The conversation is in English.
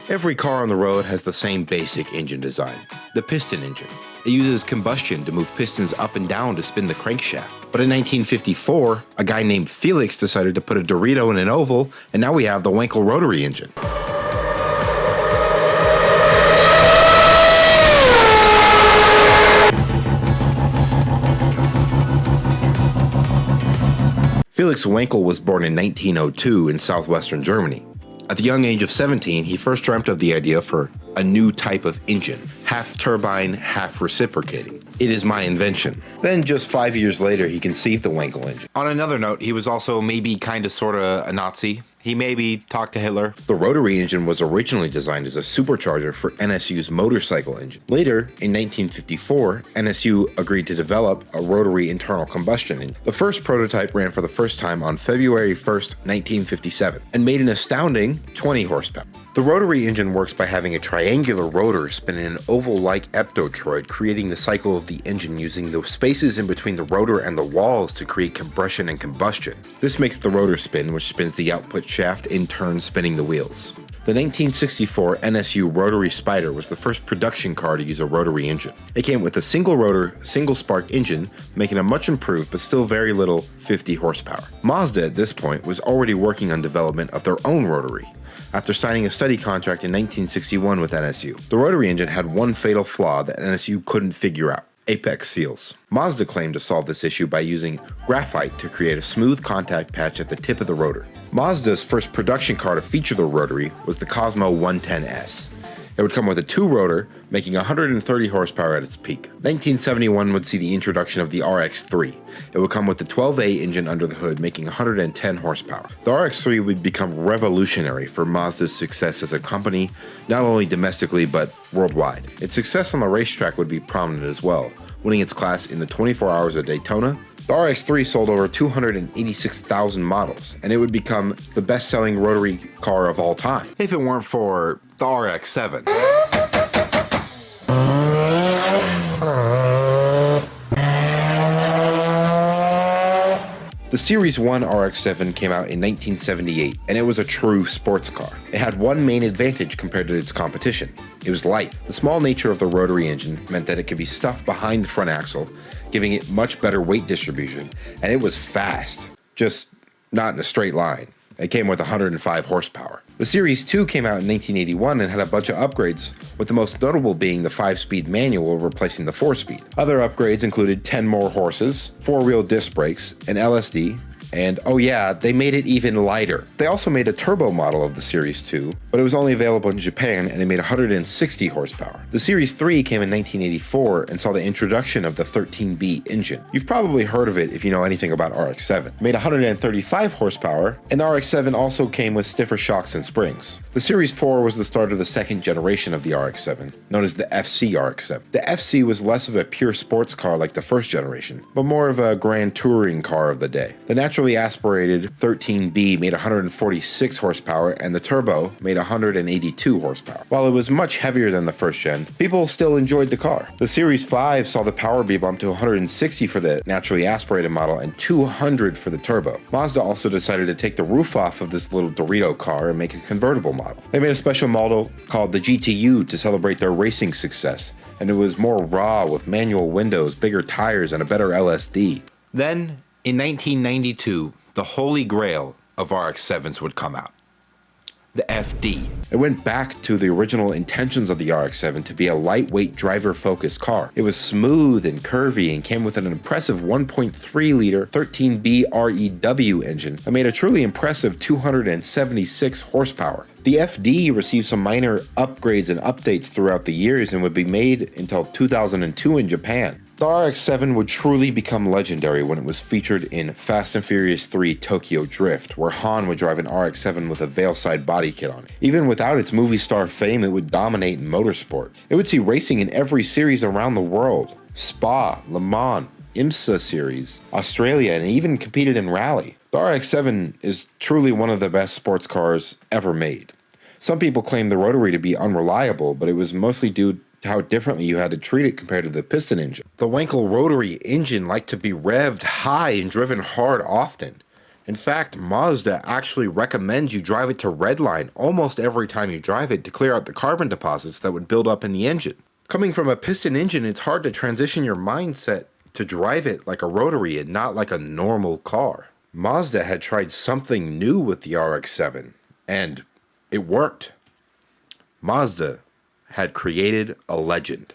Every car on the road has the same basic engine design, the piston engine. It uses combustion to move pistons up and down to spin the crankshaft. But in 1954, a guy named Felix decided to put a Dorito in an oval, and now we have the Wankel rotary engine. Felix Wankel was born in 1902 in southwestern Germany. At the young age of 17, he first dreamt of the idea for a new type of engine, half turbine, half reciprocating. It is my invention. Then just 5 years later, he conceived the Wankel engine. On another note, he was also maybe kinda sorta a Nazi. He maybe talked to Hitler. The rotary engine was originally designed as a supercharger for NSU's motorcycle engine. Later, in 1954, NSU agreed to develop a rotary internal combustion engine. The first prototype ran for the first time on February 1st, 1957, and made an astounding 20 horsepower. The rotary engine works by having a triangular rotor spin in an oval-like eptotoroid, creating the cycle of the engine using the spaces in between the rotor and the walls to create compression and combustion. This makes the rotor spin, which spins the output shaft, in turn spinning the wheels. The 1964 NSU Rotary Spider was the first production car to use a rotary engine. It came with a single rotor, single spark engine, making a much improved but still very little 50 horsepower. Mazda at this point was already working on development of their own rotary, after signing a study contract in 1961 with NSU. The rotary engine had one fatal flaw that NSU couldn't figure out: apex seals. Mazda claimed to solve this issue by using graphite to create a smooth contact patch at the tip of the rotor. Mazda's first production car to feature the rotary was the Cosmo 110S. It would come with a two-rotor, making 130 horsepower at its peak. 1971 would see the introduction of the RX-3. It would come with the 12A engine under the hood, making 110 horsepower. The RX-3 would become revolutionary for Mazda's success as a company, not only domestically but worldwide. Its success on the racetrack would be prominent as well, winning its class in the 24 Hours of Daytona. The RX-3 sold over 286,000 models, and it would become the best-selling rotary car of all time, if it weren't for the RX-7. The Series 1 RX-7 came out in 1978, and it was a true sports car. It had one main advantage compared to its competition: it was light. The small nature of the rotary engine meant that it could be stuffed behind the front axle, giving it much better weight distribution, and it was fast, just not in a straight line. It came with 105 horsepower. The Series 2 came out in 1981 and had a bunch of upgrades, with the most notable being the 5-speed manual replacing the 4-speed. Other upgrades included 10 more horses, 4-wheel disc brakes, an LSD, and oh yeah, they made it even lighter. They also made a turbo model of the Series 2, but it was only available in Japan and it made 160 horsepower. The Series 3 came in 1984 and saw the introduction of the 13B engine. You've probably heard of it if you know anything about RX-7. It made 135 horsepower, and the RX-7 also came with stiffer shocks and springs. The Series 4 was the start of the second generation of the RX-7, known as the FC RX-7. The FC was less of a pure sports car like the first generation, but more of a grand touring car of the day. The naturally aspirated 13B made 146 horsepower, and the turbo made 182 horsepower. While it was much heavier than the first gen, people still enjoyed the car. The Series 5 saw the power be bumped to 160 for the naturally aspirated model and 200 for the turbo. Mazda also decided to take the roof off of this little Dorito car and make a convertible model. They made a special model called the GTU to celebrate their racing success, and it was more raw with manual windows, bigger tires, and a better LSD. Then, in 1992, the holy grail of RX-7s would come out: the FD. It went back to the original intentions of the RX-7 to be a lightweight, driver-focused car. It was smooth and curvy and came with an impressive 1.3-liter 13B REW engine that made a truly impressive 276 horsepower. The FD received some minor upgrades and updates throughout the years and would be made until 2002 in Japan. The RX-7 would truly become legendary when it was featured in Fast and Furious 3 Tokyo Drift, where Han would drive an RX-7 with a Veilside body kit on it. Even without its movie star fame, it would dominate in motorsport. It would see racing in every series around the world: Spa, Le Mans, IMSA series, Australia, and even competed in rally. The RX-7 is truly one of the best sports cars ever made. Some people claim the rotary to be unreliable, but it was mostly due to how differently you had to treat it compared to the piston engine. The Wankel rotary engine liked to be revved high and driven hard often. In fact, Mazda actually recommends you drive it to redline almost every time you drive it to clear out the carbon deposits that would build up in the engine. Coming from a piston engine, it's hard to transition your mindset to drive it like a rotary and not like a normal car. Mazda had tried something new with the RX-7, and it worked. Mazda had created a legend.